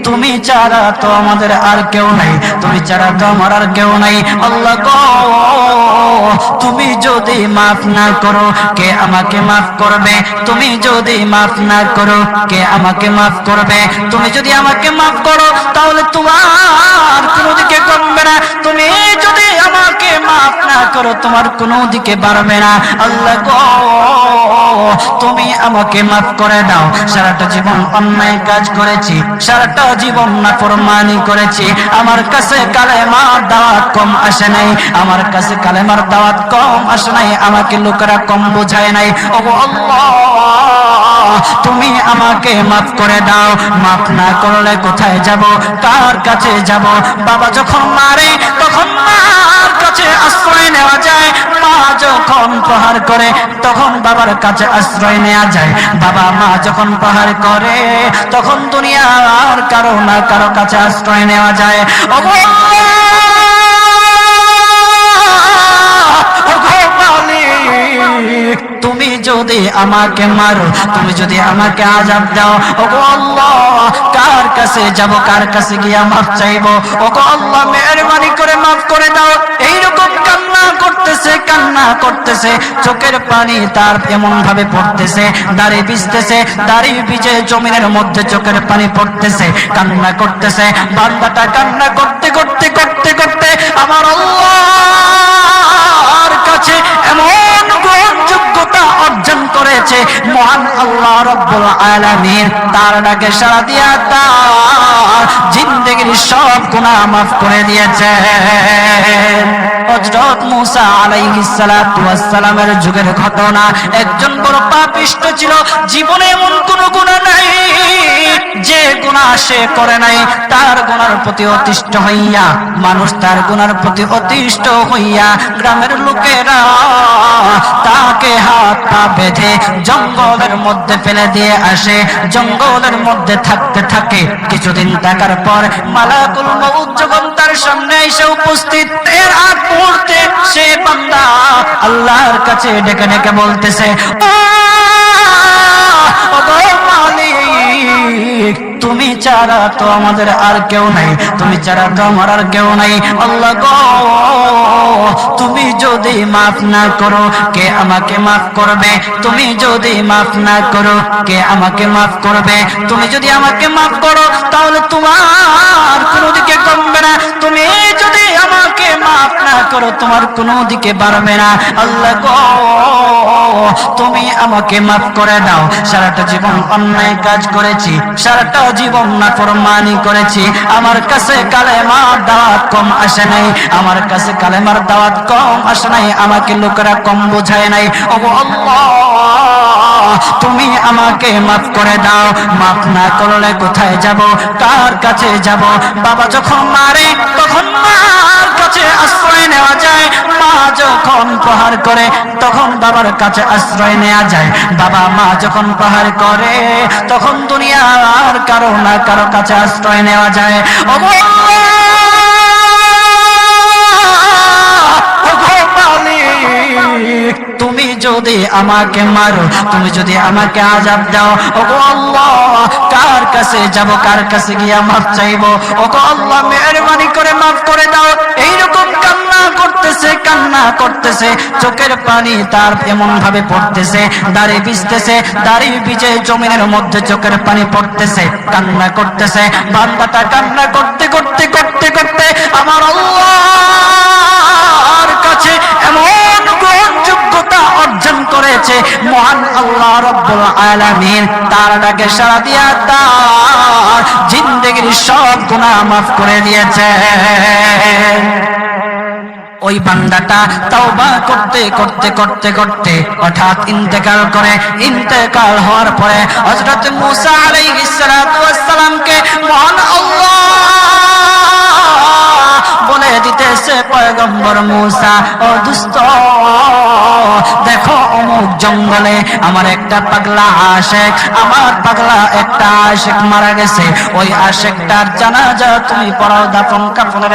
তুমি ছাড়া তো আমাদের আর কেউ নাই, তুমি ছাড়া তো আমার আর কেউ নাই। আল্লাহ গো, তুমি যদি মাফ না করো কে আমাকে মাফ করবে? তুমি যদি মাফ না করো কে আমাকে মাফ করবে? তুমি যদি আমাকে মাফ করো তাহলে তোমার কোনো দিকে কমবে না, তুমি যদি আমাকে মাফ না করো তোমার কোনো দিকে বাড়বে না। আল্লাহ গো, তুমি আমাকে মাফ করে দাও। সারাটা জীবন অন্যায় কাজ করেছি, সারাটা জীবন নাফরমানি করেছি, আমার কাছে কালেমার দাওয়াত কম আসে নাই, আমার কাছে কালেমার দাওয়াত কম আসে নাই, আমাকে লোকেরা কম বোঝায় নাই। ওগো আল্লাহ, তুমি আমাকে মাফ করে দাও। মাফ না করলে কোথায় যাব, কার কাছে যাব? বাবা যখন মারে তখন মার কাছে আশ্রয় নেওয়া যায়, মা যখন প্রহার করে তখন বাবার কাছে আশ্রয় নেওয়া যায়, বাবা মা যখন প্রহার করে তখন দুনিয়ার কারো না কারো কাছে আশ্রয় নেওয়া যায়। তুমি যদি আমাকে মারো, তুমি যদি আমাকে আযাব দাও, ওগো আল্লাহ কার কাছে যাব, কার কাছে গিয়া মাফ চাইবো? ওগো আল্লাহ মেহেরবানি করে মাফ করে দাও। এইরকম কান্না করতেছে, কান্না করতেছে, চোখের পানি তার এমন ভাবে পড়তেছে, দাড়ি ভিজতেছে, দাড়ি ভিজে জমিনের মধ্যে চোখের পানি পড়তেছে, কান্না করতেছে। বান্দাটা কান্না করতে করতে করতে করতে আমার আল্লাহর কাছে এমন যোগ্যতা অর্জন করেছে, মহান আল্লাহ রাব্বুল আলামিন তার ডাকে সাড়া দিয়া তার জিন্দেগির সব গুনাহ মাফ করে দিয়েছে। হযরত মূসা আলাইহিস সালাতু ওয়াস সালামের যুগের ঘটনা। একজন বড় পাপিষ্ঠ ছিল, জীবনে এমন কোন গুনাহ নাই যে গুনাহ সে করে নাই। তার গুনার প্রতি অতিষ্ঠ হইয়া, মানুষ তার গুনার প্রতি অতিষ্ঠ হইয়া গ্রামের লোকেরা তাকে হাত পা বেঁধে জঙ্গলের মধ্যে ফেলে দিয়ে আসে। জঙ্গলের মধ্যে থাকতে থাকে, কিছুদিন থাকার পর মালাকুল মউত যখন তার সামনে এসে উপস্থিত, এর আগ মুহূর্তে সে বান্দা আল্লাহর কাছে ডেকে ডেকে বলতেছে, তুমি ছাড়া তো আমাদের আর কেউ নাই, তুমি ছাড়া তো আমার আর কেউ নাই। আল্লাহ গো, তুমি যদি মাফ না করো কে আমাকে মাফ করবে? তুমি যদি মাফ না করো কে আমাকে মাফ করবে? তুমি যদি আমাকে মাফ করো তাহলে তোমার কোনো দিকে কমবে না, তুমি যদি আমাকে মাফ না করো তোমার কোনো দিকে বাড়বে না। আল্লাহ গো, তুমি আমাকে মাফ করে দাও। সারাটা জীবন অন্যায় কাজ করেছি, সারাটা জীবন নাফরমানি করেছি, আমার কাছে কালেমার দাওয়াত কম আসে নাই, আমার কাছে কালেমার দাওয়াত কম আসে নাই, আমাকে লোকেরা কম বোঝায় নাই। ওগো আল্লাহ, তুমি আমাকে মাফ করে দাও। মাফ না করলে কোথায় যাব, কার কাছে যাব? বাবা যখন মারে তখন মার কাছে আশ্রয় নেওয়া যায়, মা যখন প্রহার করে তখন বাবার কাছে আশ্রয় নেওয়া যায়, বাবা মা যখন প্রহার করে তখন দুনিয়ার কারো না কারো কাছে আশ্রয় নেওয়া যায়। তুমি যদি আমাকে মারো, তুমি যদি আমাকে আযাব দাও, ওগো আল্লাহ কার কাছে যাব, কার কাছে গিয়া মাফ চাইবো? ওগো আল্লাহ মেহেরবানি করে মাফ করে দাও। এইরকম কান্না করতেছে, কান্না করতেছে, চোখের পানি তার এমন ভাবে পড়তেছে, দাড়ি ভিজতেছে, দাড়ি ভিজে জমিনের মধ্যে চোখের পানি পড়তেছে, কান্না করতেছে। বান্দাটা কান্না করতে করতে করতে করতে আমার আল্লাহর কাছে এমন যোগ্যতা অর্জন করেছে, মহান আল্লাহ রাব্বুল আলামিন তার ডাকে সাড়া দিয়া তার জিন্দেগির সব গুনাহ মাফ করে দিয়েছে। ওই বান্দাটা তওবা করতে করতে করতে করতে হঠাৎ ইন্তেকাল করে। ইন্তেকাল হওয়ার পরে হযরত মূসা আলাইহিস সালাতু ওয়াস সালামকে মহান আল্লাহ বলে দিতেছে, পয়গম্বর মূসা, ও দুষ্ট, দেখো অমুক জঙ্গলে আমার একটা পাগলা আশিক, আমার পাগলা একটা আশিক মারা গেছে, ওই আশিকটার জানাজা তুমি পড়াও, দাফন কাফনের